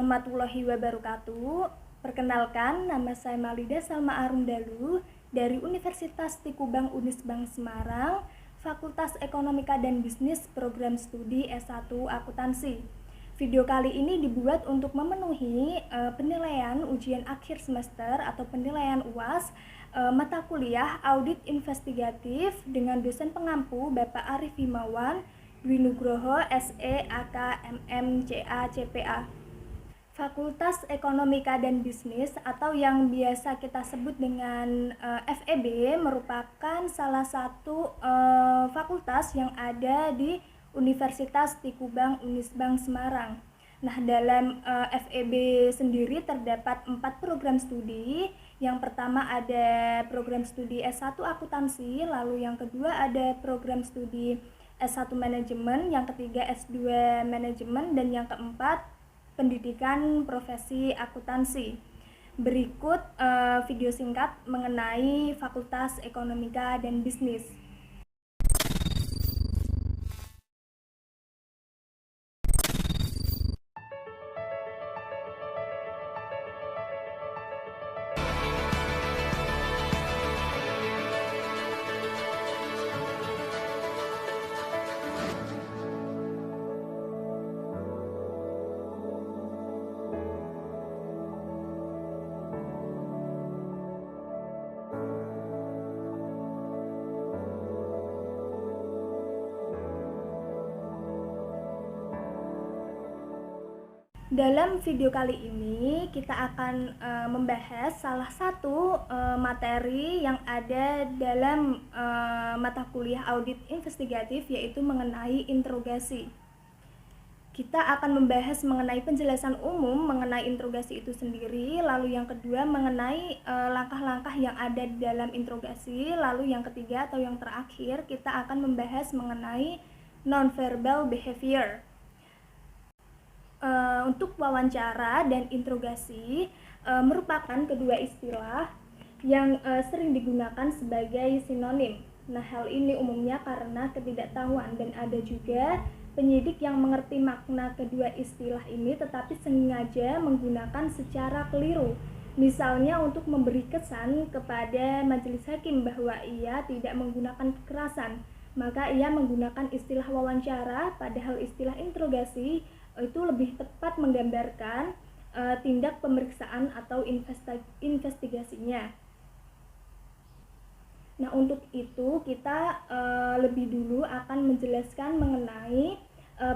warahmatullahi wabarakatuh. Perkenalkan, nama saya Malida Salma Arundalu dari Universitas Tikubang Unisbank Semarang, Fakultas Ekonomika dan Bisnis, Program Studi S1 Akuntansi. Video kali ini dibuat untuk memenuhi penilaian ujian akhir semester atau penilaian UAS mata kuliah Audit Investigatif dengan dosen pengampu Bapak Arif Himawan Dwi Nugroho SE AK MM CA CPA. Fakultas Ekonomika dan Bisnis atau yang biasa kita sebut dengan FEB merupakan salah satu fakultas yang ada di Universitas Tikubang Unisbank Semarang. Nah, dalam FEB sendiri terdapat 4 program studi. Yang pertama ada program studi S1 Akuntansi, lalu yang kedua ada program studi S1 Manajemen, yang ketiga S2 Manajemen, dan yang keempat Pendidikan Profesi Akuntansi. Berikut video singkat mengenai Fakultas Ekonomika dan Bisnis. Dalam video kali ini kita akan membahas salah satu materi yang ada dalam mata kuliah audit investigatif, yaitu mengenai interogasi. Kita akan membahas mengenai penjelasan umum mengenai interogasi itu sendiri, lalu yang kedua mengenai langkah-langkah yang ada di dalam interogasi, lalu yang ketiga atau yang terakhir kita akan membahas mengenai non-verbal behavior. Untuk wawancara dan interogasi merupakan kedua istilah yang sering digunakan sebagai sinonim. Nah, hal ini umumnya karena ketidaktahuan, dan ada juga penyidik yang mengerti makna kedua istilah ini tetapi sengaja menggunakan secara keliru. Misalnya untuk memberi kesan kepada majelis hakim bahwa ia tidak menggunakan kekerasan, maka ia menggunakan istilah wawancara, padahal istilah interogasi itu lebih tepat menggambarkan tindak pemeriksaan atau investigasinya. Nah, untuk itu kita lebih dulu akan menjelaskan mengenai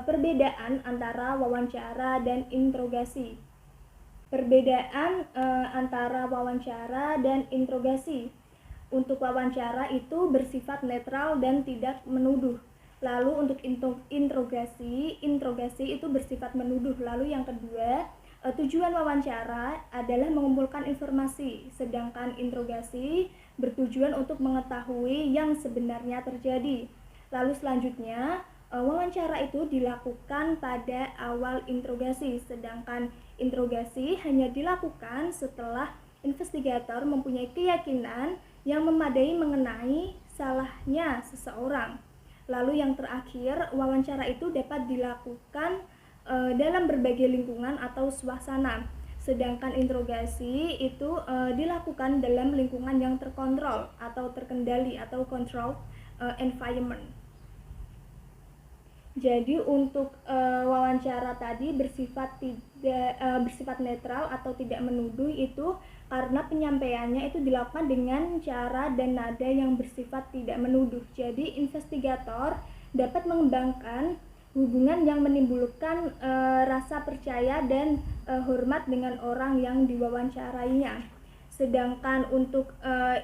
perbedaan antara wawancara dan interogasi. Perbedaan antara wawancara dan interogasi. Untuk wawancara itu bersifat netral dan tidak menuduh. Lalu untuk interogasi itu bersifat menuduh. Lalu yang kedua, tujuan wawancara adalah mengumpulkan informasi, sedangkan interogasi bertujuan untuk mengetahui yang sebenarnya terjadi. Lalu selanjutnya, wawancara itu dilakukan pada awal interogasi, sedangkan interogasi hanya dilakukan setelah investigator mempunyai keyakinan yang memadai mengenai salahnya seseorang. Lalu yang terakhir, wawancara itu dapat dilakukan dalam berbagai lingkungan atau suasana. Sedangkan interogasi itu dilakukan dalam lingkungan yang terkontrol atau terkendali atau controlled environment. Jadi untuk wawancara tadi bersifat netral atau tidak menuduh itu karena penyampaiannya itu dilakukan dengan cara dan nada yang bersifat tidak menuduh. Jadi investigator dapat mengembangkan hubungan yang menimbulkan rasa percaya dan hormat dengan orang yang diwawancarainya. Sedangkan untuk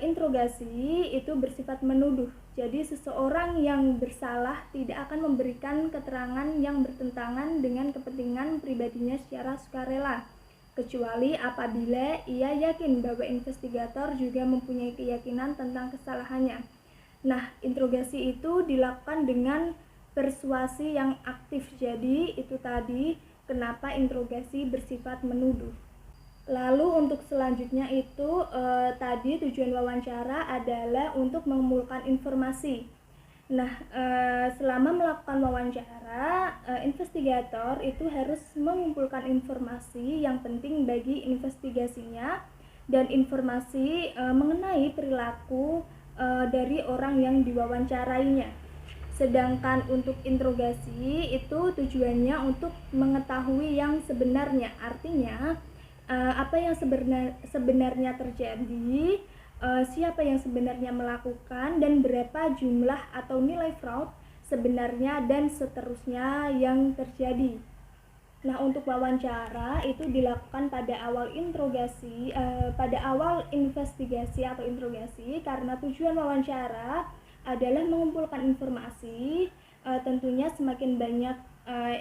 interogasi itu bersifat menuduh. Jadi seseorang yang bersalah tidak akan memberikan keterangan yang bertentangan dengan kepentingan pribadinya secara sukarela, kecuali apabila ia yakin bahwa investigator juga mempunyai keyakinan tentang kesalahannya. Nah, interogasi itu dilakukan dengan persuasi yang aktif. Jadi itu tadi kenapa interogasi bersifat menuduh. Lalu untuk selanjutnya itu tadi tujuan wawancara adalah untuk mengumpulkan informasi. Nah, selama melakukan wawancara, investigator itu harus mengumpulkan informasi yang penting bagi investigasinya dan informasi mengenai perilaku dari orang yang direkwawancarainya. Sedangkan untuk interogasi itu tujuannya untuk mengetahui yang sebenarnya, artinya apa yang sebenarnya terjadi, siapa yang sebenarnya melakukan, dan berapa jumlah atau nilai fraud sebenarnya, dan seterusnya yang terjadi. Nah, untuk wawancara itu dilakukan pada awal pada awal investigasi atau interogasi, karena tujuan wawancara adalah mengumpulkan informasi. Tentunya semakin banyak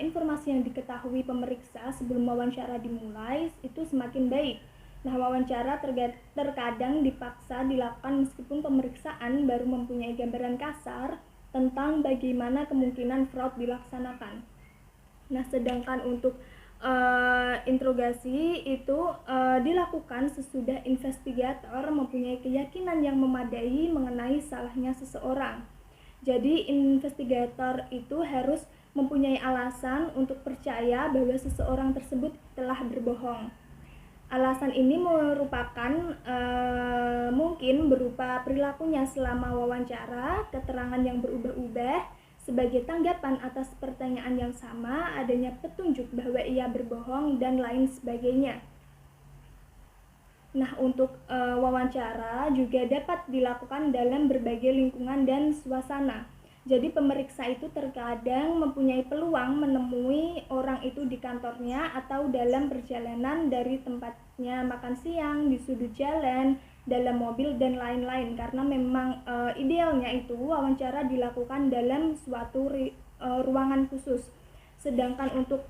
informasi yang diketahui pemeriksa sebelum wawancara dimulai, itu semakin baik. Nah, wawancara terkadang dipaksa dilakukan meskipun pemeriksaan baru mempunyai gambaran kasar tentang bagaimana kemungkinan fraud dilaksanakan. Nah, sedangkan untuk interogasi itu dilakukan sesudah investigator mempunyai keyakinan yang memadai mengenai salahnya seseorang. Jadi, investigator itu harus mempunyai alasan untuk percaya bahwa seseorang tersebut telah berbohong. Alasan ini merupakan mungkin berupa perilakunya selama wawancara, keterangan yang berubah-ubah sebagai tanggapan atas pertanyaan yang sama, adanya petunjuk bahwa ia berbohong, dan lain sebagainya. Nah, untuk wawancara juga dapat dilakukan dalam berbagai lingkungan dan suasana. Jadi pemeriksa itu terkadang mempunyai peluang menemui orang itu di kantornya atau dalam perjalanan dari tempatnya makan siang, di sudut jalan, dalam mobil, dan lain-lain. Karena memang idealnya itu wawancara dilakukan dalam suatu ruangan khusus. Sedangkan untuk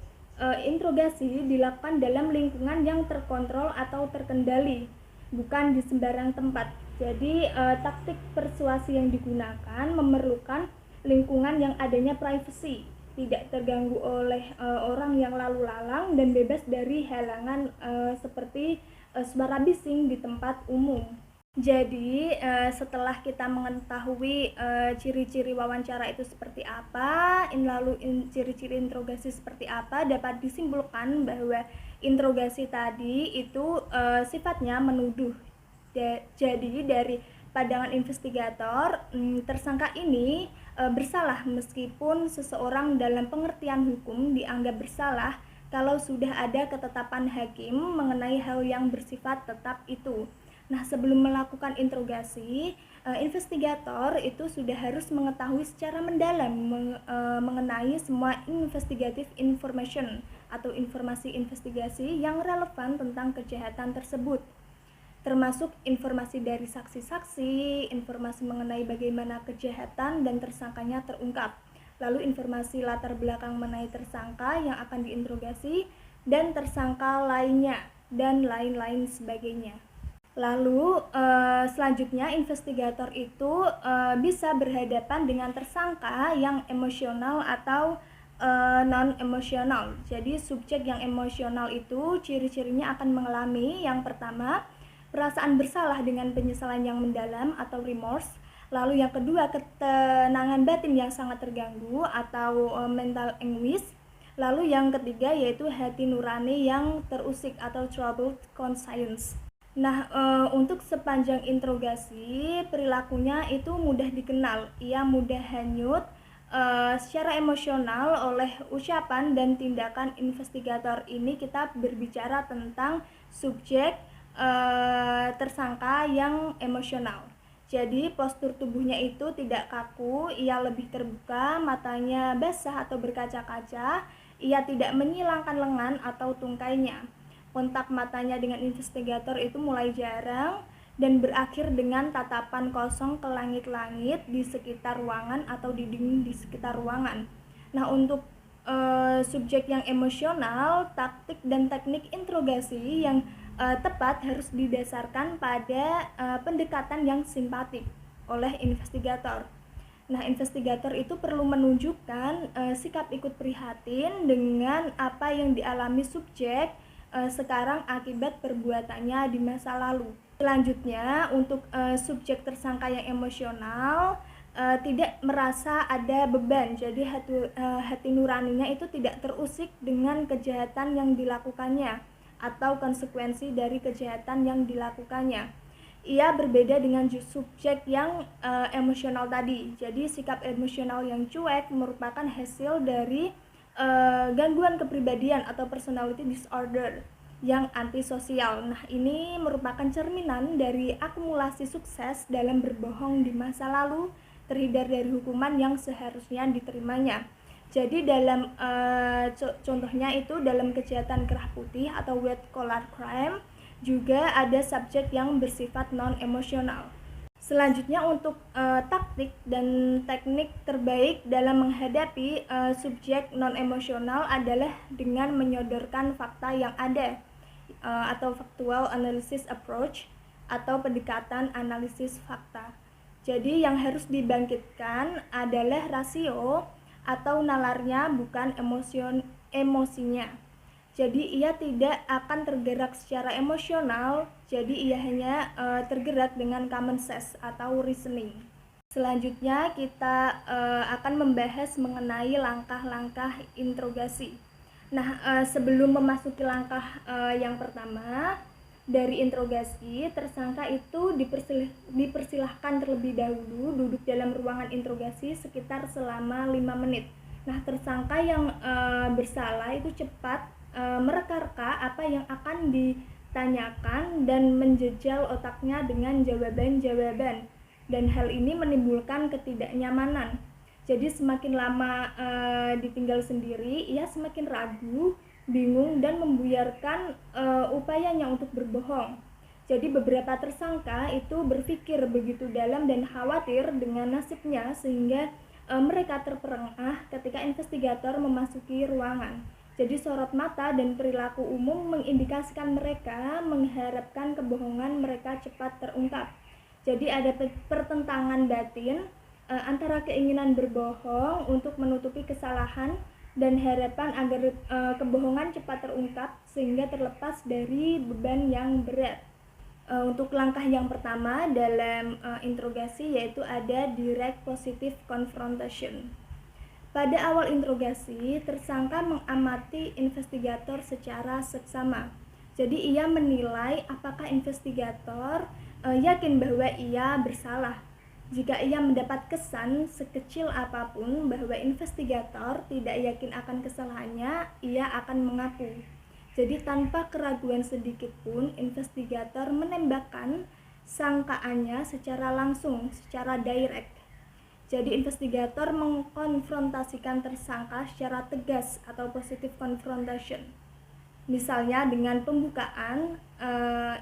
interogasi dilakukan dalam lingkungan yang terkontrol atau terkendali, bukan di sembarang tempat. Jadi taktik persuasi yang digunakan memerlukan lingkungan yang adanya privacy, tidak terganggu oleh orang yang lalu lalang, dan bebas dari halangan seperti suara bising di tempat umum. Jadi setelah kita mengetahui ciri-ciri wawancara itu seperti apa, lalu ciri-ciri interogasi seperti apa, dapat disimpulkan bahwa interogasi tadi itu sifatnya menuduh. Jadi dari pandangan investigator, tersangka ini bersalah meskipun seseorang dalam pengertian hukum dianggap bersalah kalau sudah ada ketetapan hakim mengenai hal yang bersifat tetap itu. Nah, sebelum melakukan interogasi, investigator itu sudah harus mengetahui secara mendalam mengenai semua investigative information atau informasi investigasi yang relevan tentang kejahatan tersebut, termasuk informasi dari saksi-saksi, informasi mengenai bagaimana kejahatan dan tersangkanya terungkap, lalu informasi latar belakang mengenai tersangka yang akan diinterogasi dan tersangka lainnya, dan lain-lain sebagainya. Lalu selanjutnya investigator itu bisa berhadapan dengan tersangka yang emosional atau non-emosional. Jadi subjek yang emosional itu ciri-cirinya akan mengalami yang pertama, perasaan bersalah dengan penyesalan yang mendalam atau remorse. Lalu yang kedua, ketenangan batin yang sangat terganggu atau mental anguish. Lalu yang ketiga yaitu hati nurani yang terusik atau troubled conscience. Nah, untuk sepanjang interogasi, perilakunya itu mudah dikenal. Ia mudah hanyut secara emosional oleh ucapan dan tindakan investigator. Ini kita berbicara tentang subjek tersangka yang emosional. Jadi postur tubuhnya itu tidak kaku, ia lebih terbuka, matanya basah atau berkaca-kaca, ia tidak menyilangkan lengan atau tungkainya. Kontak matanya dengan investigator itu mulai jarang dan berakhir dengan tatapan kosong ke langit-langit di sekitar ruangan atau di dinding di sekitar ruangan. Nah, untuk subjek yang emosional, taktik dan teknik interogasi yang tepat harus didasarkan pada pendekatan yang simpatik oleh investigator. Nah, investigator itu perlu menunjukkan sikap ikut prihatin dengan apa yang dialami subjek sekarang akibat perbuatannya di masa lalu. Selanjutnya, untuk subjek tersangka yang emosional, tidak merasa ada beban. Jadi hati nuraninya itu tidak terusik dengan kejahatan yang dilakukannya atau konsekuensi dari kejahatan yang dilakukannya. Ia berbeda dengan subjek yang emosional tadi. Jadi sikap emosional yang cuek merupakan hasil dari gangguan kepribadian atau personality disorder yang antisosial. Nah, ini merupakan cerminan dari akumulasi sukses dalam berbohong di masa lalu, terhindar dari hukuman yang seharusnya diterimanya. Jadi dalam contohnya itu dalam kejahatan kerah putih atau white collar crime juga ada subjek yang bersifat non emosional. Selanjutnya untuk taktik dan teknik terbaik dalam menghadapi subjek non emosional adalah dengan menyodorkan fakta yang ada atau factual analysis approach atau pendekatan analisis fakta. Jadi yang harus dibangkitkan adalah rasio atau nalarnya, bukan emosinya. Jadi ia tidak akan tergerak secara emosional, jadi ia hanya tergerak dengan common sense atau reasoning. Selanjutnya kita akan membahas mengenai langkah-langkah interogasi. Nah, sebelum memasuki langkah yang pertama, dari interogasi, tersangka itu dipersilahkan terlebih dahulu duduk dalam ruangan interogasi sekitar selama 5 menit. Nah, tersangka yang bersalah itu cepat mereka-reka apa yang akan ditanyakan dan menjejal otaknya dengan jawaban-jawaban. Dan hal ini menimbulkan ketidaknyamanan. Jadi semakin lama ditinggal sendiri, ia semakin ragu, bingung, dan membuyarkan upayanya untuk berbohong. Jadi beberapa tersangka itu berpikir begitu dalam dan khawatir dengan nasibnya sehingga mereka terperangah ketika investigator memasuki ruangan. Jadi sorot mata dan perilaku umum mengindikasikan mereka mengharapkan kebohongan mereka cepat terungkap. Jadi ada pertentangan batin antara keinginan berbohong untuk menutupi kesalahan dan harapan agar kebohongan cepat terungkap sehingga terlepas dari beban yang berat. Untuk langkah yang pertama dalam interogasi yaitu ada direct positive confrontation. Pada awal interogasi, tersangka mengamati investigator secara seksama. Jadi ia menilai apakah investigator yakin bahwa ia bersalah. Jika ia mendapat kesan sekecil apapun bahwa investigator tidak yakin akan kesalahannya, ia akan mengaku. Jadi tanpa keraguan sedikit pun, investigator menembakkan sangkaannya secara langsung, secara direct. Jadi investigator mengkonfrontasikan tersangka secara tegas atau positive confrontation. Misalnya dengan pembukaan,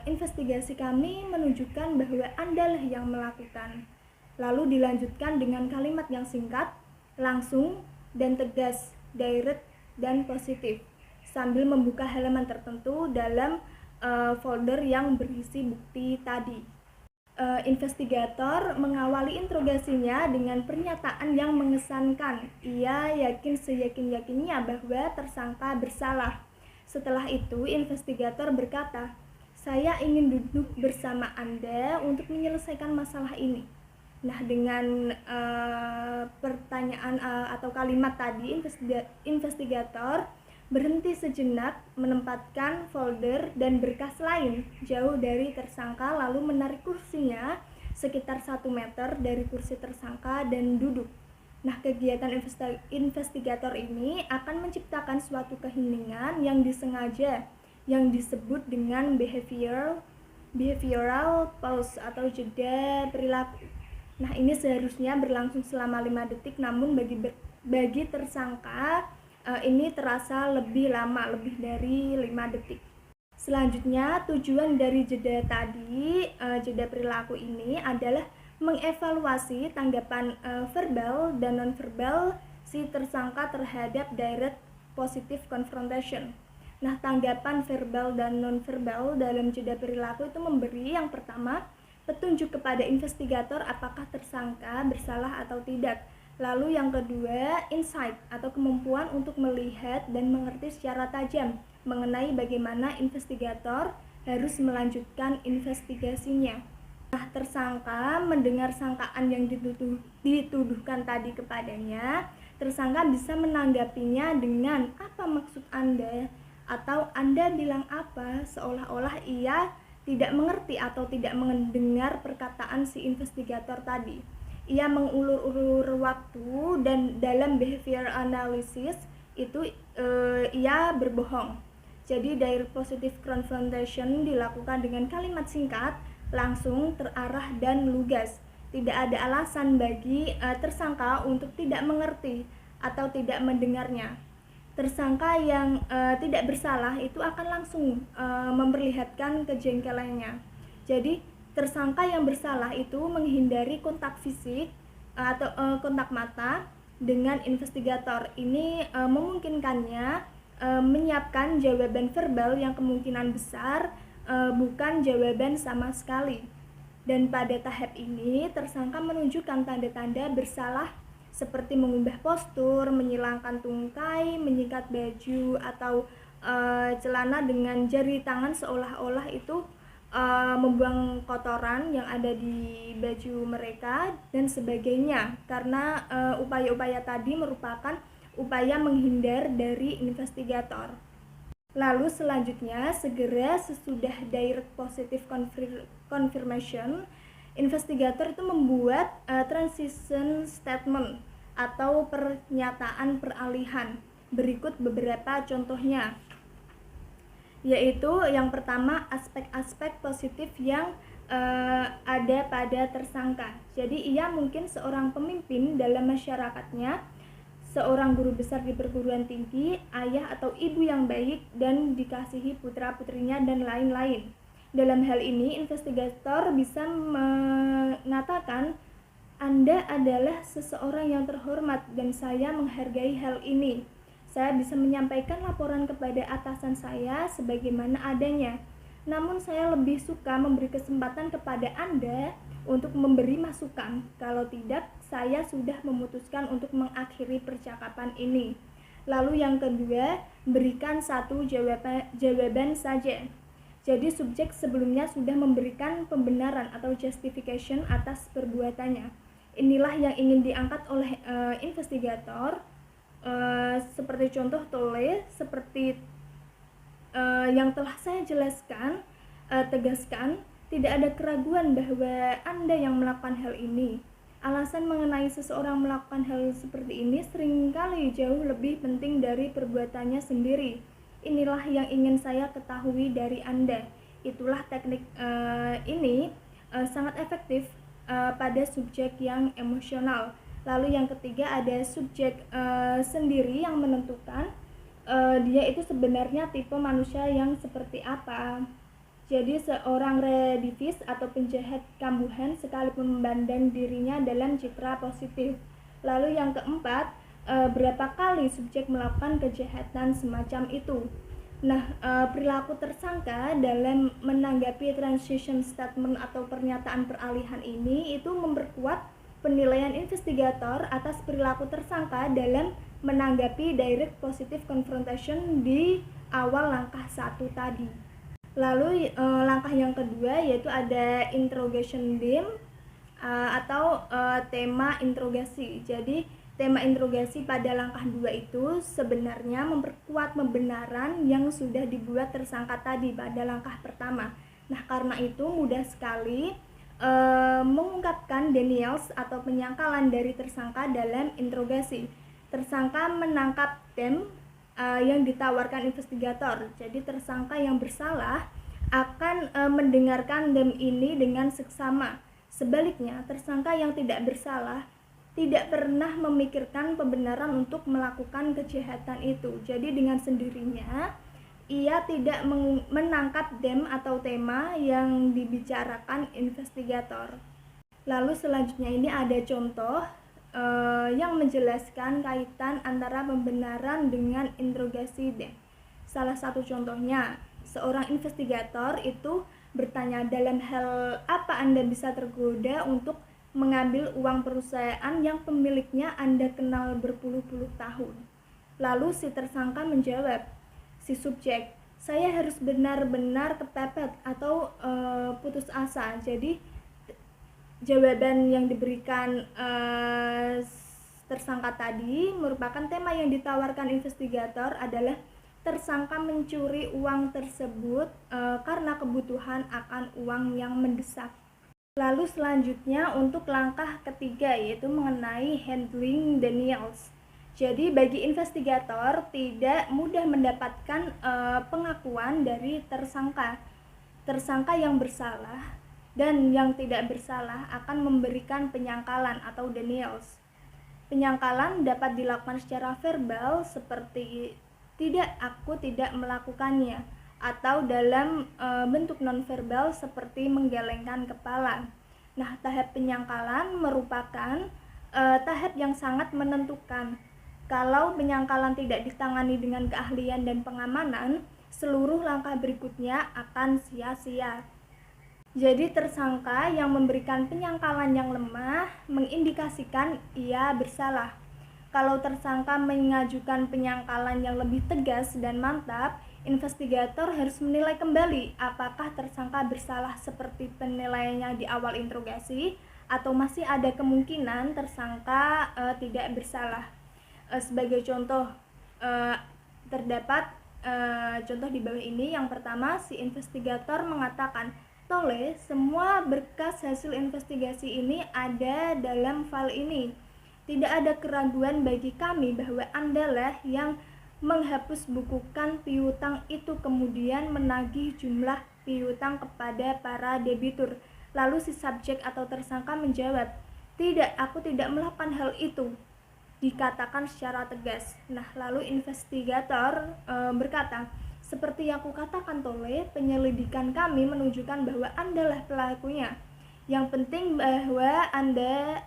investigasi kami menunjukkan bahwa Anda lah yang melakukan. Lalu dilanjutkan dengan kalimat yang singkat, langsung, dan tegas, direct, dan positif, sambil membuka halaman tertentu dalam folder yang berisi bukti tadi. Investigator mengawali interogasinya dengan pernyataan yang mengesankan. Ia yakin seyakin-yakinnya bahwa tersangka bersalah. Setelah itu, investigator berkata, "Saya ingin duduk bersama Anda untuk menyelesaikan masalah ini." Nah, dengan pertanyaan atau kalimat tadi, investigator berhenti sejenak, menempatkan folder dan berkas lain jauh dari tersangka, lalu menarik kursinya sekitar 1 meter dari kursi tersangka dan duduk. Nah, kegiatan investigator ini akan menciptakan suatu keheningan yang disengaja, yang disebut dengan behavioral pause atau jeda perilaku. Nah, ini seharusnya berlangsung selama 5 detik, namun bagi tersangka ini terasa lebih lama, lebih dari 5 detik. Selanjutnya, tujuan dari jeda tadi, jeda perilaku ini adalah mengevaluasi tanggapan verbal dan non-verbal si tersangka terhadap direct positive confrontation. Nah, tanggapan verbal dan non-verbal dalam jeda perilaku itu memberi yang pertama, petunjuk kepada investigator apakah tersangka bersalah atau tidak. Lalu yang kedua, insight atau kemampuan untuk melihat dan mengerti secara tajam mengenai bagaimana investigator harus melanjutkan investigasinya. Nah, tersangka mendengar sangkaan yang dituduhkan tadi kepadanya, tersangka bisa menanggapinya dengan apa maksud Anda, atau Anda bilang apa, seolah-olah ia tidak mengerti atau tidak mendengar perkataan si investigator tadi. Ia mengulur-ulur waktu dan dalam behavior analysis itu ia berbohong. Jadi direct positive confrontation dilakukan dengan kalimat singkat, langsung, terarah, dan lugas. Tidak ada alasan bagi tersangka untuk tidak mengerti atau tidak mendengarnya. Tersangka yang tidak bersalah itu akan langsung memperlihatkan kejengkelannya. Jadi tersangka yang bersalah itu menghindari kontak fisik atau kontak mata dengan investigator. Ini memungkinkannya menyiapkan jawaban verbal yang kemungkinan besar bukan jawaban sama sekali. Dan pada tahap ini tersangka menunjukkan tanda-tanda bersalah seperti mengubah postur, menyilangkan tungkai, menyikat baju atau celana dengan jari tangan seolah-olah itu membuang kotoran yang ada di baju mereka dan sebagainya, karena upaya-upaya tadi merupakan upaya menghindar dari investigator. Lalu selanjutnya, segera sesudah direct positive confirmation, investigator itu membuat transition statement atau pernyataan peralihan. Berikut beberapa contohnya, yaitu yang pertama aspek-aspek positif yang ada pada tersangka. Jadi ia mungkin seorang pemimpin dalam masyarakatnya, seorang guru besar di perguruan tinggi, ayah atau ibu yang baik dan dikasihi putra-putrinya, dan lain-lain. Dalam hal ini, investigator bisa mengatakan, Anda adalah seseorang yang terhormat dan saya menghargai hal ini. Saya bisa menyampaikan laporan kepada atasan saya sebagaimana adanya. Namun saya lebih suka memberi kesempatan kepada Anda untuk memberi masukan. Kalau tidak, saya sudah memutuskan untuk mengakhiri percakapan ini. Lalu yang kedua, berikan satu jawaban saja. Jadi subjek sebelumnya sudah memberikan pembenaran atau justification atas perbuatannya. Inilah yang ingin diangkat oleh investigator. Seperti contoh tole, seperti yang telah saya jelaskan, tegaskan, tidak ada keraguan bahwa Anda yang melakukan hal ini. Alasan mengenai seseorang melakukan hal seperti ini seringkali jauh lebih penting dari perbuatannya sendiri. Inilah yang ingin saya ketahui dari Anda. Itulah teknik ini sangat efektif pada subjek yang emosional. Lalu yang ketiga ada subjek sendiri yang menentukan dia itu sebenarnya tipe manusia yang seperti apa. Jadi seorang redivis atau penjahat kambuhan sekalipun memandang dirinya dalam citra positif. Lalu yang keempat, berapa kali subjek melakukan kejahatan semacam itu. Nah, perilaku tersangka dalam menanggapi transition statement atau pernyataan peralihan ini itu memperkuat penilaian investigator atas perilaku tersangka dalam menanggapi direct positive confrontation di awal langkah 1 tadi. Lalu langkah yang kedua yaitu ada interrogation theme atau tema interogasi. Jadi tema interogasi pada langkah 2 itu sebenarnya memperkuat pembenaran yang sudah dibuat tersangka tadi pada langkah pertama. Nah, karena itu mudah sekali mengungkapkan denials atau penyangkalan dari tersangka dalam interogasi. Tersangka menangkap them yang ditawarkan investigator. Jadi tersangka yang bersalah akan mendengarkan them ini dengan seksama. Sebaliknya, tersangka yang tidak bersalah tidak pernah memikirkan pembenaran untuk melakukan kejahatan itu. Jadi dengan sendirinya ia tidak menangkap them atau tema yang dibicarakan investigator. Lalu selanjutnya ini ada contoh yang menjelaskan kaitan antara pembenaran dengan interogasi them. Salah satu contohnya, seorang investigator itu bertanya, dalam hal apa Anda bisa tergoda untuk mengambil uang perusahaan yang pemiliknya Anda kenal berpuluh-puluh tahun? Lalu si tersangka menjawab, si subjek, saya harus benar-benar kepepet atau putus asa. Jadi jawaban yang diberikan tersangka tadi merupakan tema yang ditawarkan investigator adalah tersangka mencuri uang tersebut karena kebutuhan akan uang yang mendesak. Lalu selanjutnya untuk langkah ketiga yaitu mengenai handling denials. Jadi bagi investigator tidak mudah mendapatkan pengakuan dari tersangka yang bersalah dan yang tidak bersalah akan memberikan penyangkalan atau denials. Penyangkalan dapat dilakukan secara verbal seperti aku tidak melakukannya, atau dalam bentuk nonverbal seperti menggelengkan kepala. Nah, tahap penyangkalan merupakan tahap yang sangat menentukan. Kalau penyangkalan tidak ditangani dengan keahlian dan pengamanan, seluruh langkah berikutnya akan sia-sia. Jadi tersangka yang memberikan penyangkalan yang lemah mengindikasikan ia bersalah. Kalau tersangka mengajukan penyangkalan yang lebih tegas dan mantap, investigator harus menilai kembali apakah tersangka bersalah seperti penilaiannya di awal interogasi atau masih ada kemungkinan tersangka tidak bersalah. Sebagai contoh, terdapat contoh di bawah ini. Yang pertama, si investigator mengatakan, "Tole, semua berkas hasil investigasi ini ada dalam file ini. Tidak ada keraguan bagi kami bahwa Andalah yang menghapus bukukan piutang itu kemudian menagih jumlah piutang kepada para debitur." Lalu si subjek atau tersangka menjawab, "Tidak, aku tidak melakukan hal itu." Dikatakan secara tegas. Nah, lalu investigator berkata, "Seperti yang aku katakan, Tole, penyelidikan kami menunjukkan bahwa Andalah pelakunya. Yang penting bahwa Anda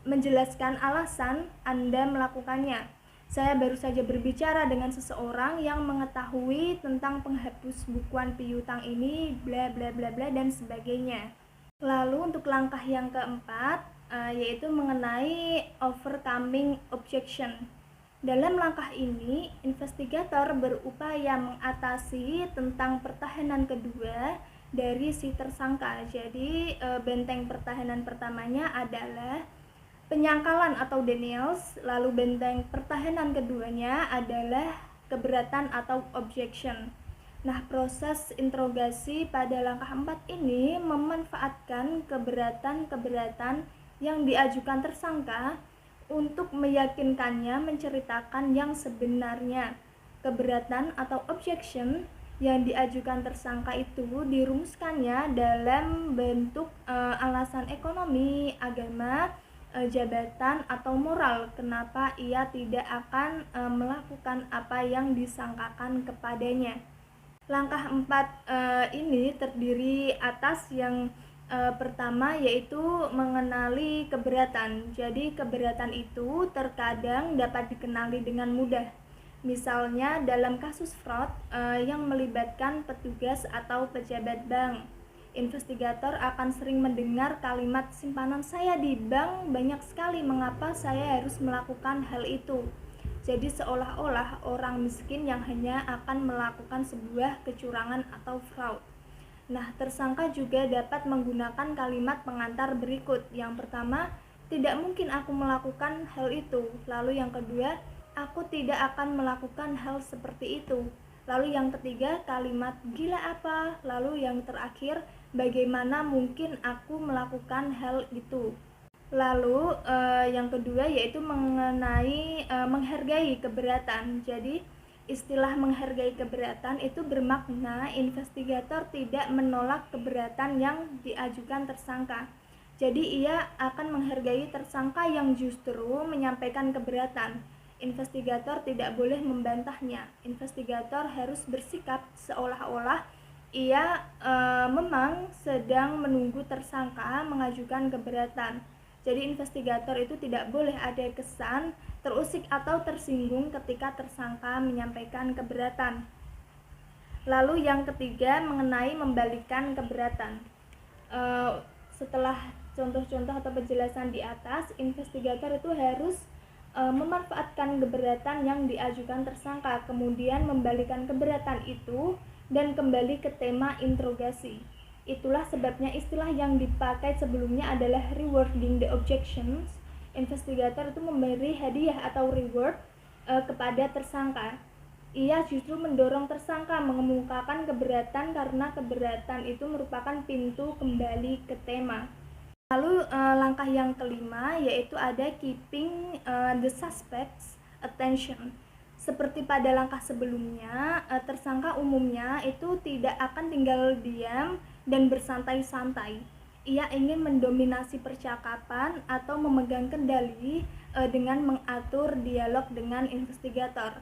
menjelaskan alasan Anda melakukannya. Saya baru saja berbicara dengan seseorang yang mengetahui tentang penghapus bukuan piutang ini, bla bla bla bla dan sebagainya." Lalu untuk langkah yang keempat yaitu mengenai overcoming objection. Dalam langkah ini, investigator berupaya mengatasi tentang pertahanan kedua dari si tersangka. Jadi benteng pertahanan pertamanya adalah penyangkalan atau denials, lalu benteng pertahanan keduanya adalah keberatan atau objection. Nah, proses interogasi pada langkah 4 ini memanfaatkan keberatan-keberatan yang diajukan tersangka untuk meyakinkannya menceritakan yang sebenarnya. Keberatan atau objection yang diajukan tersangka itu dirumuskannya dalam bentuk alasan ekonomi, agama, jabatan, atau moral kenapa ia tidak akan melakukan apa yang disangkakan kepadanya. Langkah 4 ini terdiri atas yang pertama yaitu mengenali keberatan. Jadi keberatan itu terkadang dapat dikenali dengan mudah. Misalnya dalam kasus fraud yang melibatkan petugas atau pejabat bank, investigator akan sering mendengar kalimat, "Simpanan saya di bank banyak sekali, mengapa saya harus melakukan hal itu?" Jadi seolah-olah orang miskin yang hanya akan melakukan sebuah kecurangan atau fraud. Nah, tersangka juga dapat menggunakan kalimat pengantar berikut. Yang pertama, "Tidak mungkin aku melakukan hal itu." Lalu yang kedua, "Aku tidak akan melakukan hal seperti itu." Lalu yang ketiga, kalimat "Gila apa?" Lalu yang terakhir, "Bagaimana mungkin aku melakukan hal itu?" Lalu yang kedua yaitu mengenai menghargai keberatan. Jadi istilah menghargai keberatan itu bermakna investigator tidak menolak keberatan yang diajukan tersangka. Jadi ia akan menghargai tersangka yang justru menyampaikan keberatan. Investigator tidak boleh membantahnya. Investigator harus bersikap seolah-olah ia memang sedang menunggu tersangka mengajukan keberatan. Jadi investigator itu tidak boleh ada kesan terusik atau tersinggung ketika tersangka menyampaikan keberatan. Lalu yang ketiga mengenai membalikkan keberatan. Setelah contoh-contoh atau penjelasan di atas, investigator itu harus memanfaatkan keberatan yang diajukan tersangka, kemudian membalikkan keberatan itu dan kembali ke tema interogasi. Itulah sebabnya istilah yang dipakai sebelumnya adalah rewarding the objections. Investigator itu memberi hadiah atau reward kepada tersangka. Ia justru mendorong tersangka mengemukakan keberatan karena keberatan itu merupakan pintu kembali ke tema. Lalu langkah yang kelima yaitu ada keeping the suspects attention. Seperti pada langkah sebelumnya, tersangka umumnya itu tidak akan tinggal diam dan bersantai-santai. Ia ingin mendominasi percakapan atau memegang kendali dengan mengatur dialog dengan investigator.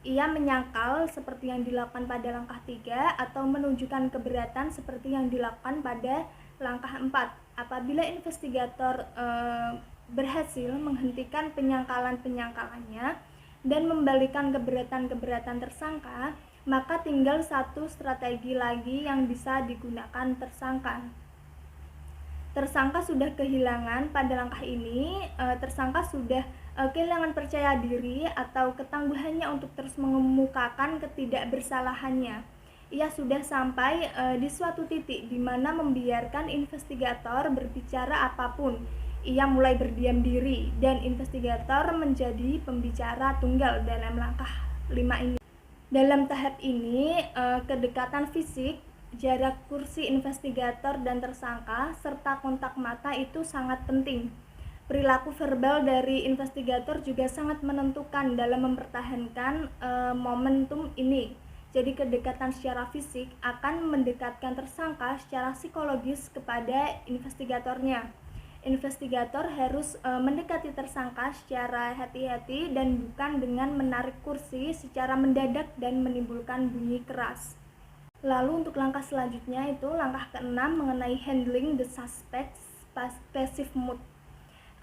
Ia menyangkal seperti yang dilakukan pada langkah 3 atau menunjukkan keberatan seperti yang dilakukan pada langkah 4. Apabila investigator berhasil menghentikan penyangkalan-penyangkalannya dan membalikan keberatan-keberatan tersangka, maka tinggal satu strategi lagi yang bisa digunakan tersangka. Tersangka sudah kehilangan pada langkah ini, tersangka sudah kehilangan percaya diri atau ketangguhannya untuk terus mengemukakan ketidakbersalahannya. Ia sudah sampai di suatu titik di mana membiarkan investigator berbicara apapun. Ia mulai berdiam diri dan investigator menjadi pembicara tunggal dalam langkah 5 ini. Dalam tahap ini, kedekatan fisik, jarak kursi investigator dan tersangka, serta kontak mata itu sangat penting. Perilaku verbal dari investigator juga sangat menentukan dalam mempertahankan momentum ini. Jadi kedekatan secara fisik akan mendekatkan tersangka secara psikologis kepada investigatornya. Investigator harus mendekati tersangka secara hati-hati dan bukan dengan menarik kursi secara mendadak dan menimbulkan bunyi keras. Lalu untuk langkah selanjutnya itu langkah ke-6 mengenai handling the suspect's passive mood.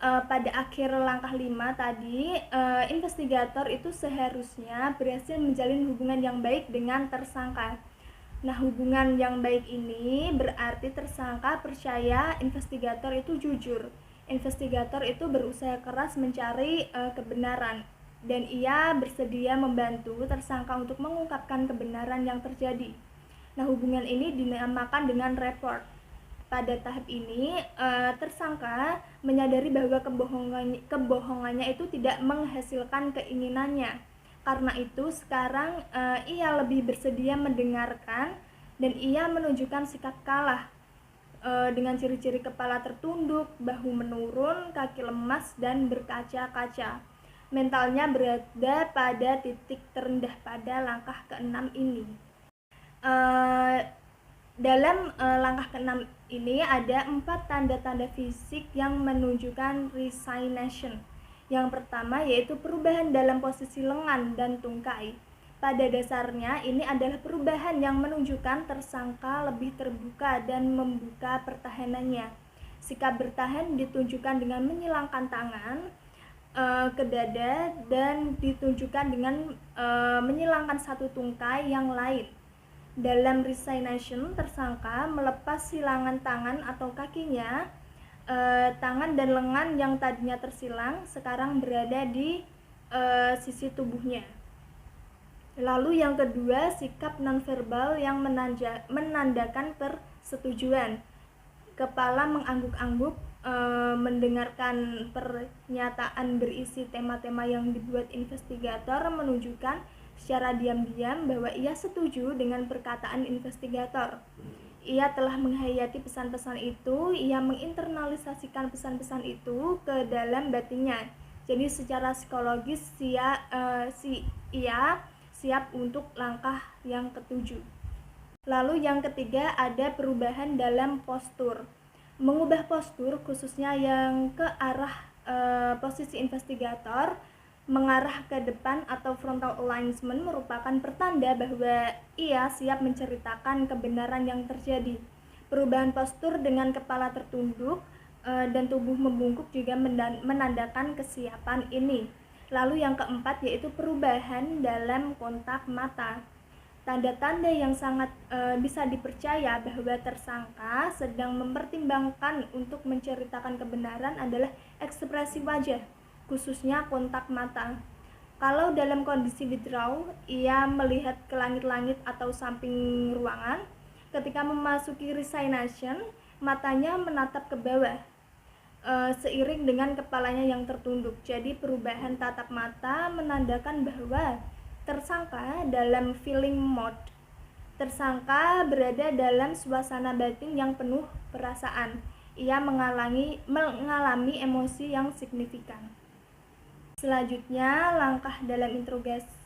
Pada akhir langkah 5 tadi, investigator itu seharusnya berhasil menjalin hubungan yang baik dengan tersangka. Nah, hubungan yang baik ini berarti tersangka percaya investigator itu jujur. Investigator itu berusaha keras mencari kebenaran dan ia bersedia membantu tersangka untuk mengungkapkan kebenaran yang terjadi. Nah, hubungan ini dinamakan dengan rapport. Pada tahap ini, tersangka menyadari bahwa kebohongannya itu tidak menghasilkan keinginannya. Karena itu, sekarang ia lebih bersedia mendengarkan dan ia menunjukkan sikap kalah dengan ciri-ciri kepala tertunduk, bahu menurun, kaki lemas, dan berkaca-kaca. Mentalnya berada pada titik terendah pada langkah ke-6 ini. Dalam langkah ke-6 ini ada 4 tanda-tanda fisik yang menunjukkan resignation. Yang pertama yaitu perubahan dalam posisi lengan dan tungkai. Pada dasarnya ini adalah perubahan yang menunjukkan tersangka lebih terbuka dan membuka pertahanannya. Sikap bertahan ditunjukkan dengan menyilangkan tangan ke dada dan ditunjukkan dengan menyilangkan satu tungkai yang lain. Dalam resignation, tersangka melepas silangan tangan atau kakinya. Tangan dan lengan yang tadinya tersilang sekarang berada di sisi tubuhnya. Lalu yang kedua, sikap nonverbal yang menandakan persetujuan. Kepala mengangguk-angguk, mendengarkan pernyataan berisi tema-tema yang dibuat investigator menunjukkan secara diam-diam bahwa ia setuju dengan perkataan investigator. Ia telah menghayati pesan-pesan itu, ia menginternalisasikan pesan-pesan itu ke dalam batinnya. Jadi secara psikologis ia siap untuk langkah yang ketujuh. Lalu yang ketiga ada perubahan dalam postur. Mengubah postur khususnya yang ke arah posisi investigator mengarah ke depan atau frontal alignment merupakan pertanda bahwa ia siap menceritakan kebenaran yang terjadi. Perubahan postur dengan kepala tertunduk dan tubuh membungkuk juga menandakan kesiapan ini. Lalu yang keempat yaitu perubahan dalam kontak mata. Tanda-tanda yang sangat bisa dipercaya bahwa tersangka sedang mempertimbangkan untuk menceritakan kebenaran adalah ekspresi wajah, khususnya kontak mata. Kalau dalam kondisi withdraw, ia melihat ke langit-langit atau samping ruangan, Ketika memasuki resignation, matanya menatap ke bawah seiring dengan kepalanya yang tertunduk. Jadi perubahan tatap mata menandakan bahwa tersangka dalam feeling mode. Tersangka berada dalam suasana batin yang penuh perasaan. Ia mengalami emosi yang signifikan. Selanjutnya, langkah dalam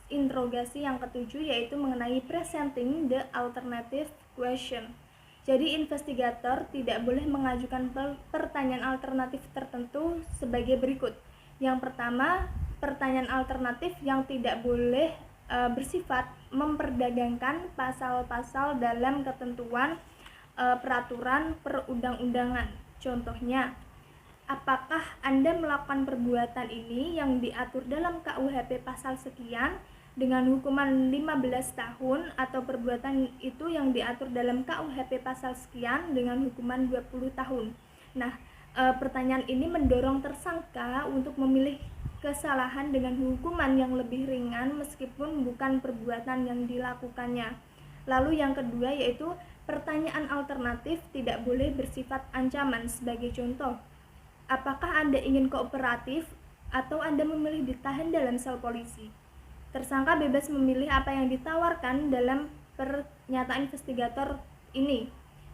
interogasi yang ketujuh yaitu mengenai presenting the alternative question. Jadi investigator tidak boleh mengajukan pertanyaan alternatif tertentu sebagai berikut. Yang pertama, pertanyaan alternatif yang tidak boleh bersifat memperdagangkan pasal-pasal dalam ketentuan peraturan perundang-undangan. Contohnya, apakah Anda melakukan perbuatan ini yang diatur dalam KUHP pasal sekian dengan hukuman 15 tahun atau perbuatan itu yang diatur dalam KUHP pasal sekian dengan hukuman 20 tahun. Nah, pertanyaan ini mendorong tersangka untuk memilih kesalahan dengan hukuman yang lebih ringan meskipun bukan perbuatan yang dilakukannya. Lalu yang kedua yaitu pertanyaan alternatif tidak boleh bersifat ancaman. Sebagai contoh, apakah Anda ingin kooperatif atau Anda memilih ditahan dalam sel polisi? Tersangka bebas memilih apa yang ditawarkan dalam pernyataan investigator ini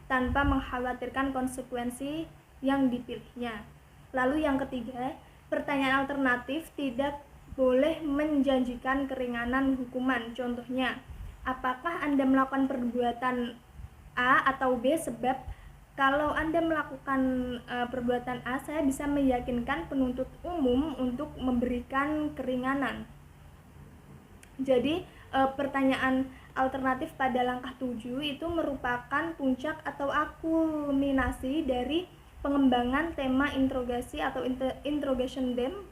tanpa mengkhawatirkan konsekuensi yang dipilihnya. Lalu yang ketiga, pertanyaan alternatif tidak boleh menjanjikan keringanan hukuman. Contohnya, apakah Anda melakukan perbuatan A atau B sebab kalau Anda melakukan perbuatan A, saya bisa meyakinkan penuntut umum untuk memberikan keringanan. Jadi pertanyaan alternatif pada langkah 7 itu merupakan puncak atau akulminasi dari pengembangan tema interogasi atau interrogation theme.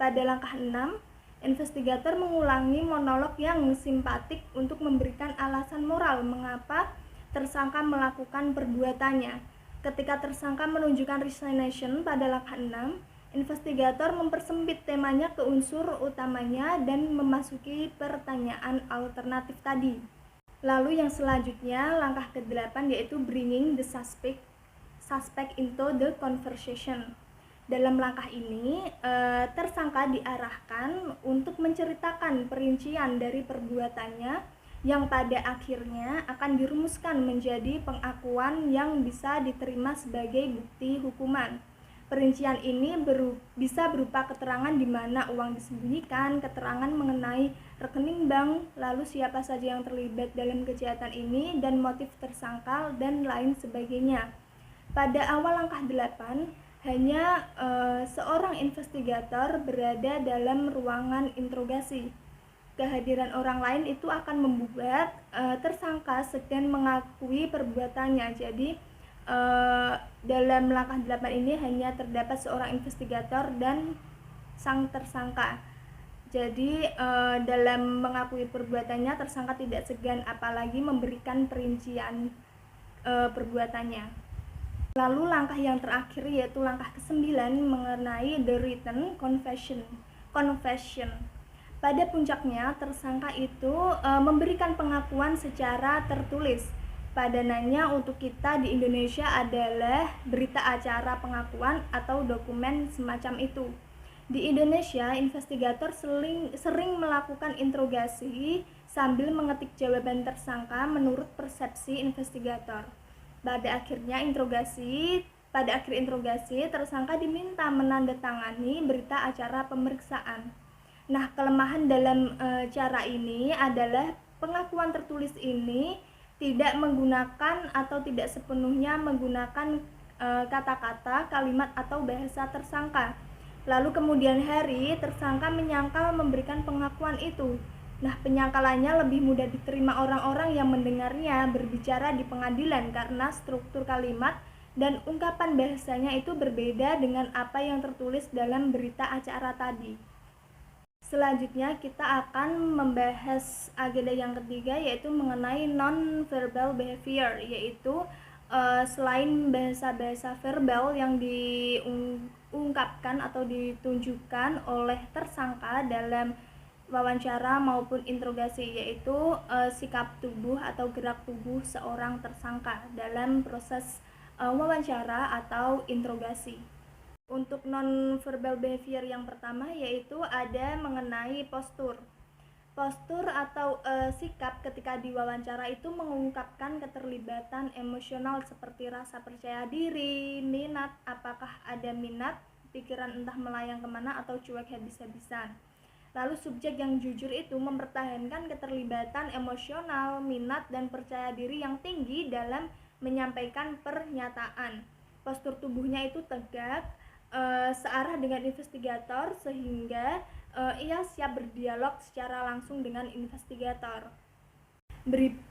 Pada langkah 6, investigator mengulangi monolog yang simpatik untuk memberikan alasan moral mengapa tersangka melakukan perbuatannya. Ketika tersangka menunjukkan resignation pada langkah 6, investigator mempersempit temanya ke unsur utamanya dan memasuki pertanyaan alternatif tadi. Lalu yang selanjutnya, langkah ke-8 yaitu bringing the suspect into the conversation. Dalam langkah ini, tersangka diarahkan untuk menceritakan perincian dari perbuatannya yang pada akhirnya akan dirumuskan menjadi pengakuan yang bisa diterima sebagai bukti hukuman. Perincian ini bisa berupa keterangan di mana uang disembunyikan, keterangan mengenai rekening bank, lalu siapa saja yang terlibat dalam kejahatan ini, dan motif tersangka, dan lain sebagainya. Pada awal langkah 8, hanya seorang investigator berada dalam ruangan interogasi. Kehadiran orang lain itu akan membuat tersangka segan mengakui perbuatannya. Jadi dalam langkah 8 ini hanya terdapat seorang investigator dan sang tersangka. Jadi dalam mengakui perbuatannya, tersangka tidak segan apalagi memberikan perincian perbuatannya. Lalu langkah yang terakhir yaitu langkah ke-9 mengenai the written confession. Pada puncaknya, tersangka itu memberikan pengakuan secara tertulis. Padanannya untuk kita di Indonesia adalah berita acara pengakuan atau dokumen semacam itu. Di Indonesia, investigator sering melakukan interogasi sambil mengetik jawaban tersangka menurut persepsi investigator. Pada akhir interogasi, tersangka diminta menandatangani berita acara pemeriksaan. Nah, kelemahan dalam cara ini adalah pengakuan tertulis ini tidak menggunakan atau tidak sepenuhnya menggunakan kata-kata, kalimat atau bahasa tersangka. Lalu kemudian hari tersangka menyangkal memberikan pengakuan itu. Nah, penyangkalannya lebih mudah diterima orang-orang yang mendengarnya berbicara di pengadilan karena struktur kalimat dan ungkapan bahasanya itu berbeda dengan apa yang tertulis dalam berita acara tadi. Selanjutnya kita akan membahas agenda yang ketiga yaitu mengenai non-verbal behavior, yaitu selain bahasa-bahasa verbal yang diungkapkan atau ditunjukkan oleh tersangka dalam wawancara maupun interogasi, yaitu sikap tubuh atau gerak tubuh seorang tersangka dalam proses wawancara atau interogasi. Untuk non-verbal behavior yang pertama yaitu ada mengenai postur. Postur atau sikap ketika diwawancara itu mengungkapkan keterlibatan emosional seperti rasa percaya diri, minat, apakah ada minat, pikiran entah melayang kemana atau cuek habis-habisan. Lalu subjek yang jujur itu mempertahankan keterlibatan emosional, minat, dan percaya diri yang tinggi dalam menyampaikan pernyataan. Postur tubuhnya itu tegak, searah dengan investigator sehingga ia siap berdialog secara langsung dengan investigator.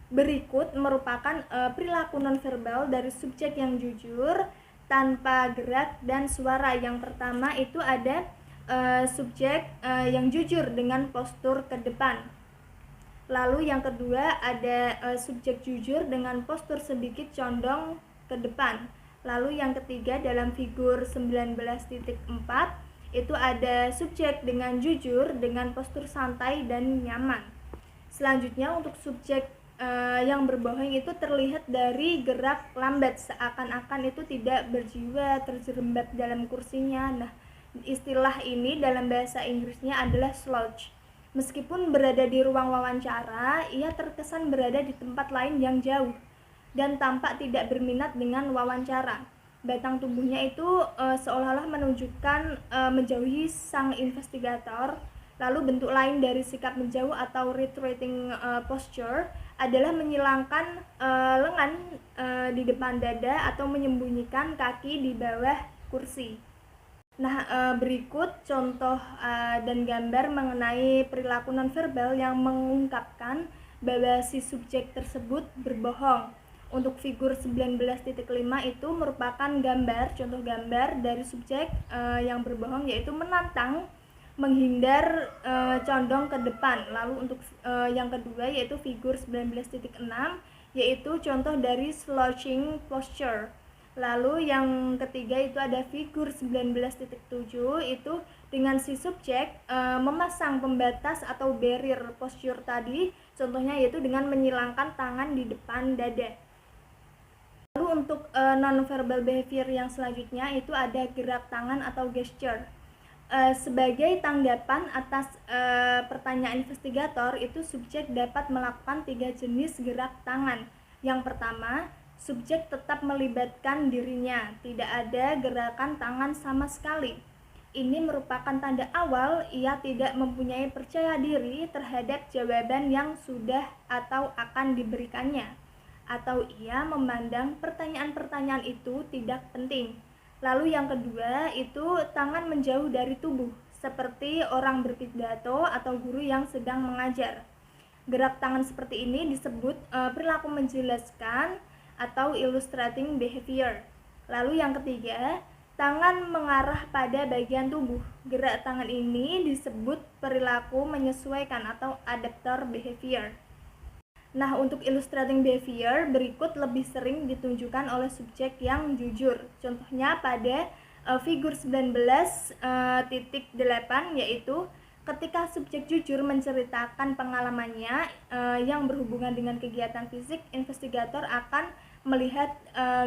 Berikut merupakan perilaku nonverbal dari subjek yang jujur tanpa gerak dan suara. Yang pertama itu ada subjek yang jujur dengan postur ke depan. Lalu yang kedua ada subjek jujur dengan postur sedikit condong ke depan. Lalu yang ketiga dalam figur 19.4 itu ada subjek dengan jujur dengan postur santai dan nyaman. Selanjutnya untuk subjek yang berbohong itu terlihat dari gerak lambat, seakan-akan itu tidak berjiwa, terjerembab dalam kursinya. Nah, istilah ini dalam bahasa Inggrisnya adalah slouch. Meskipun berada di ruang wawancara, ia terkesan berada di tempat lain yang jauh dan tampak tidak berminat dengan wawancara. Batang tubuhnya itu seolah-olah menunjukkan menjauhi sang investigator. Lalu bentuk lain dari sikap menjauh atau retreating posture adalah menyilangkan lengan di depan dada atau menyembunyikan kaki di bawah kursi. Nah, berikut contoh dan gambar mengenai perilaku nonverbal yang mengungkapkan bahwa si subjek tersebut berbohong. Untuk figur 19.5 itu merupakan contoh gambar dari subjek yang berbohong, yaitu menantang, menghindar, condong ke depan. Lalu untuk yang kedua yaitu figur 19.6 yaitu contoh dari slouching posture. Lalu yang ketiga itu ada figur 19.7 itu dengan si subjek memasang pembatas atau barrier posture tadi, contohnya yaitu dengan menyilangkan tangan di depan dada. Lalu untuk non-verbal behavior yang selanjutnya itu ada gerak tangan atau gesture. Sebagai tanggapan atas pertanyaan investigator, itu subjek dapat melakukan 3 jenis gerak tangan. Yang pertama, subjek tetap melibatkan dirinya, tidak ada gerakan tangan sama sekali. Ini merupakan tanda awal ia tidak mempunyai percaya diri terhadap jawaban yang sudah atau akan diberikannya, atau ia memandang pertanyaan-pertanyaan itu tidak penting. Lalu yang kedua itu tangan menjauh dari tubuh, seperti orang berpidato atau guru yang sedang mengajar. Gerak tangan seperti ini disebut perilaku menjelaskan atau illustrating behavior. Lalu yang ketiga, tangan mengarah pada bagian tubuh. Gerak tangan ini disebut perilaku menyesuaikan atau adaptor behavior. Nah, untuk illustrating behavior berikut lebih sering ditunjukkan oleh subjek yang jujur. Contohnya pada figur 19.8 yaitu ketika subjek jujur menceritakan pengalamannya yang berhubungan dengan kegiatan fisik, investigator akan melihat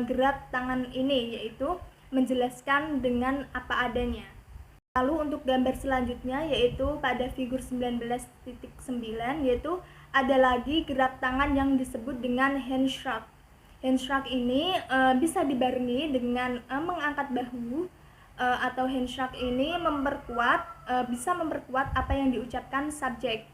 gerak tangan ini, yaitu menjelaskan dengan apa adanya. Lalu untuk gambar selanjutnya yaitu pada figur 19.9 yaitu ada lagi gerak tangan yang disebut dengan hand shrug. Hand shrug ini bisa dibarengi dengan mengangkat bahu atau hand shrug ini bisa memperkuat apa yang diucapkan subjek.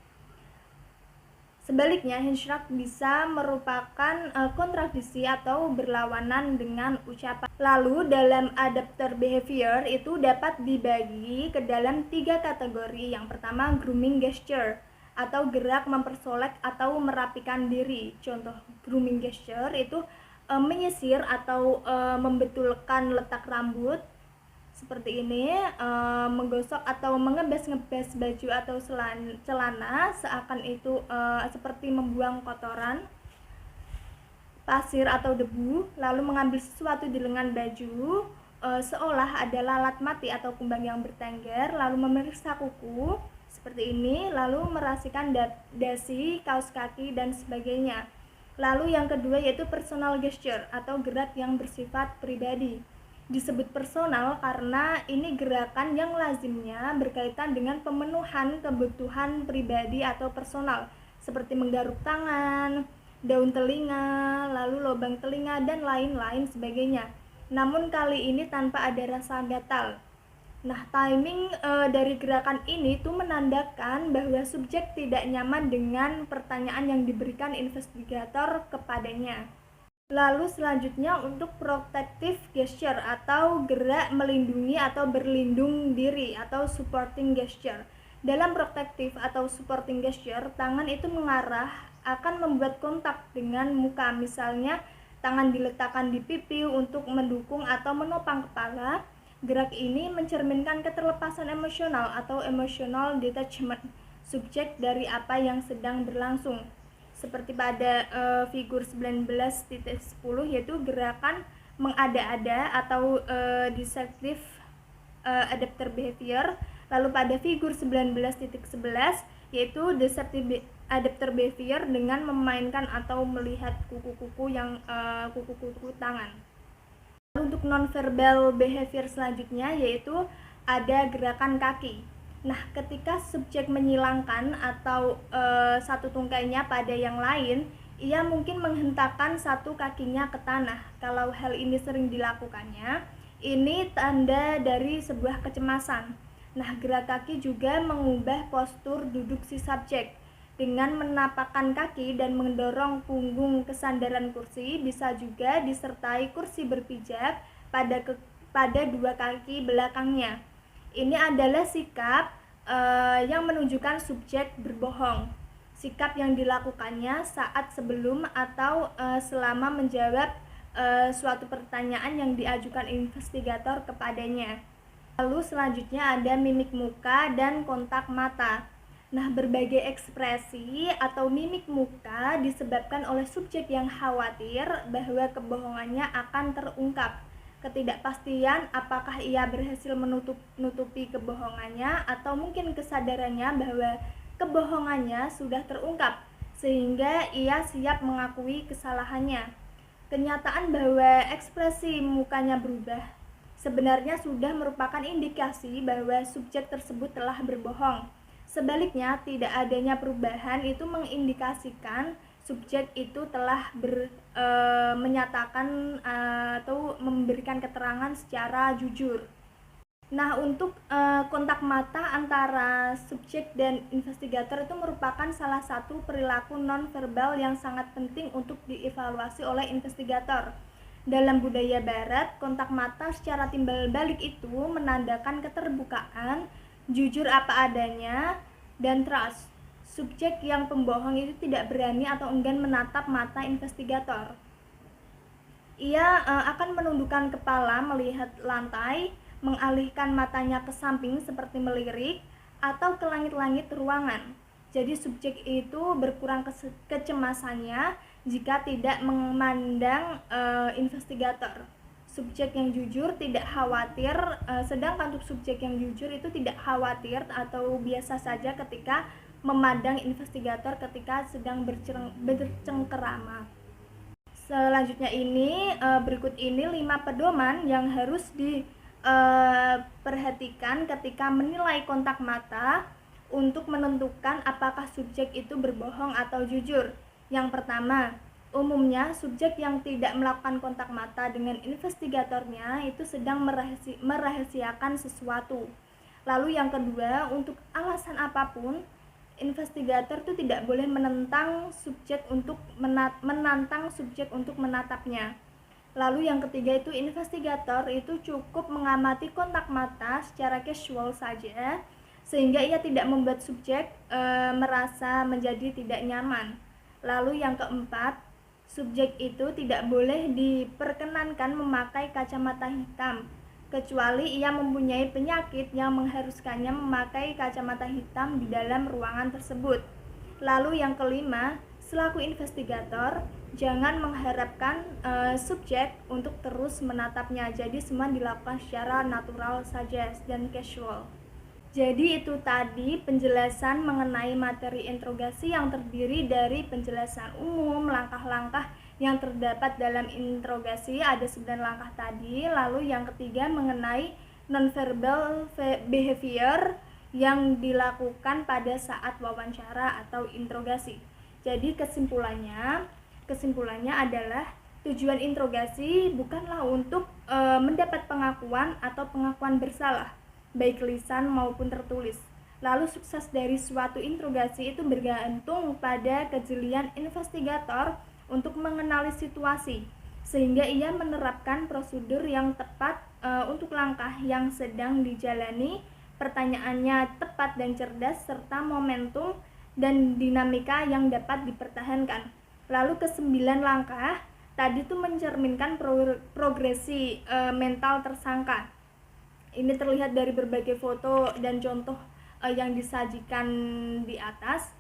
Sebaliknya, hand shrug bisa merupakan kontradiksi atau berlawanan dengan ucapan. Lalu dalam adapter behavior itu dapat dibagi ke dalam 3 kategori. Yang pertama, grooming gesture atau gerak mempersolek atau merapikan diri. Contoh grooming gesture itu menyisir atau membetulkan letak rambut seperti ini, menggosok atau mengebas-ngebas baju atau celana seakan itu seperti membuang kotoran, pasir atau debu, lalu mengambil sesuatu di lengan baju seolah ada lalat mati atau kumbang yang bertengger, lalu memeriksa kuku seperti ini, lalu merasakan dasi, kaos kaki, dan sebagainya. Lalu yang kedua yaitu personal gesture atau gerak yang bersifat pribadi. Disebut personal karena ini gerakan yang lazimnya berkaitan dengan pemenuhan kebutuhan pribadi atau personal, seperti menggaruk tangan, daun telinga, lalu lubang telinga, dan lain-lain sebagainya. Namun kali ini tanpa ada rasa gatal. Nah, timing dari gerakan ini tuh menandakan bahwa subjek tidak nyaman dengan pertanyaan yang diberikan investigator kepadanya. Lalu selanjutnya untuk protective gesture atau gerak melindungi atau berlindung diri atau supporting gesture. Dalam protective atau supporting gesture, tangan itu mengarah akan membuat kontak dengan muka. Misalnya, tangan diletakkan di pipi untuk mendukung atau menopang kepala. Gerak ini mencerminkan keterlepasan emosional atau emotional detachment subjek dari apa yang sedang berlangsung. Seperti pada figur 19.10 yaitu gerakan mengada-ada atau deceptive adapter behavior. Lalu pada figur 19.11 yaitu deceptive adapter behavior dengan memainkan atau melihat kuku-kuku tangan. Lalu untuk nonverbal behavior selanjutnya yaitu ada gerakan kaki. Nah, ketika subjek menyilangkan atau satu tungkainya pada yang lain, ia mungkin menghentakkan satu kakinya ke tanah. Kalau hal ini sering dilakukannya, ini tanda dari sebuah kecemasan. Nah, gerak kaki juga mengubah postur duduk si subjek. Dengan menapakkan kaki dan mendorong punggung ke sandaran kursi, bisa juga disertai kursi berpijak pada dua kaki belakangnya. Ini adalah sikap yang menunjukkan subjek berbohong. Sikap yang dilakukannya saat sebelum atau selama menjawab suatu pertanyaan yang diajukan investigator kepadanya. Lalu selanjutnya ada mimik muka dan kontak mata. Nah, berbagai ekspresi atau mimik muka disebabkan oleh subjek yang khawatir bahwa kebohongannya akan terungkap. Ketidakpastian apakah ia berhasil menutupi kebohongannya atau mungkin kesadarannya bahwa kebohongannya sudah terungkap sehingga ia siap mengakui kesalahannya. Kenyataan bahwa ekspresi mukanya berubah sebenarnya sudah merupakan indikasi bahwa subjek tersebut telah berbohong. Sebaliknya, tidak adanya perubahan itu mengindikasikan subjek itu telah menyatakan atau memberikan keterangan secara jujur. Nah, untuk kontak mata antara subjek dan investigator itu merupakan salah satu perilaku nonverbal yang sangat penting untuk dievaluasi oleh investigator. Dalam budaya barat, kontak mata secara timbal balik itu menandakan keterbukaan, jujur apa adanya, dan trust. Subjek yang pembohong itu tidak berani atau enggan menatap mata investigator. Ia akan menundukkan kepala melihat lantai, mengalihkan matanya ke samping seperti melirik, atau ke langit-langit ruangan. Jadi subjek itu berkurang kecemasannya jika tidak memandang investigator. Subjek yang jujur tidak khawatir, sedangkan untuk subjek yang jujur itu tidak khawatir atau biasa saja ketika memandang investigator ketika sedang bercengkerama. Selanjutnya berikut ini 5 pedoman yang harus diperhatikan ketika menilai kontak mata untuk menentukan apakah subjek itu berbohong atau jujur. Yang pertama, umumnya subjek yang tidak melakukan kontak mata dengan investigatornya itu sedang merahasiakan sesuatu. Lalu yang kedua, untuk alasan apapun, investigator itu tidak boleh menantang subjek untuk menatapnya. Lalu yang ketiga itu investigator itu cukup mengamati kontak mata secara casual saja sehingga ia tidak membuat subjek merasa menjadi tidak nyaman. Lalu yang keempat, subjek itu tidak boleh diperkenankan memakai kacamata hitam kecuali ia mempunyai penyakit yang mengharuskannya memakai kacamata hitam di dalam ruangan tersebut. Lalu yang kelima, selaku investigator, jangan mengharapkan subjek untuk terus menatapnya. Jadi semua dilakukan secara natural saja dan casual. Jadi itu tadi penjelasan mengenai materi interogasi yang terdiri dari penjelasan umum, langkah-langkah yang terdapat dalam interogasi, ada 9 langkah tadi. Lalu yang ketiga mengenai nonverbal behavior yang dilakukan pada saat wawancara atau interogasi. Jadi kesimpulannya adalah tujuan interogasi bukanlah untuk mendapat pengakuan atau pengakuan bersalah, baik lisan maupun tertulis. Lalu sukses dari suatu interogasi itu bergantung pada kejelian investigator untuk mengenali situasi, sehingga ia menerapkan prosedur yang tepat untuk langkah yang sedang dijalani, pertanyaannya tepat dan cerdas, serta momentum dan dinamika yang dapat dipertahankan. Lalu ke-9 langkah tadi tuh mencerminkan progresi mental tersangka. Ini terlihat dari berbagai foto dan contoh yang disajikan di atas.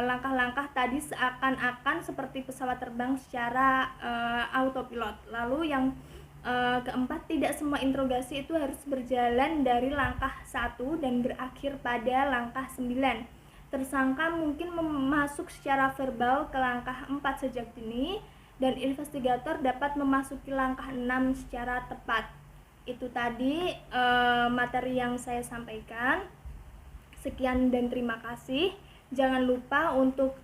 Langkah-langkah tadi seakan-akan seperti pesawat terbang secara autopilot. Lalu yang keempat, tidak semua interogasi itu harus berjalan dari langkah 1 dan berakhir pada langkah 9. Tersangka mungkin masuk secara verbal ke langkah 4 sejak dini, dan investigator dapat memasuki langkah 6 secara tepat. Itu tadi materi yang saya sampaikan. Sekian dan terima kasih. Jangan lupa untuk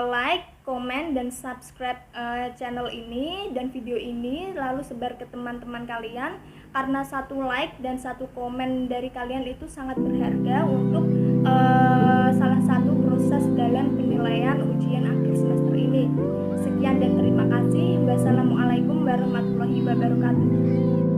like, komen, dan subscribe channel ini dan video ini, lalu sebar ke teman-teman kalian, karena satu like dan satu komen dari kalian itu sangat berharga untuk salah satu proses dalam penilaian ujian akhir semester ini. Sekian dan terima kasih. Wassalamualaikum warahmatullahi wabarakatuh.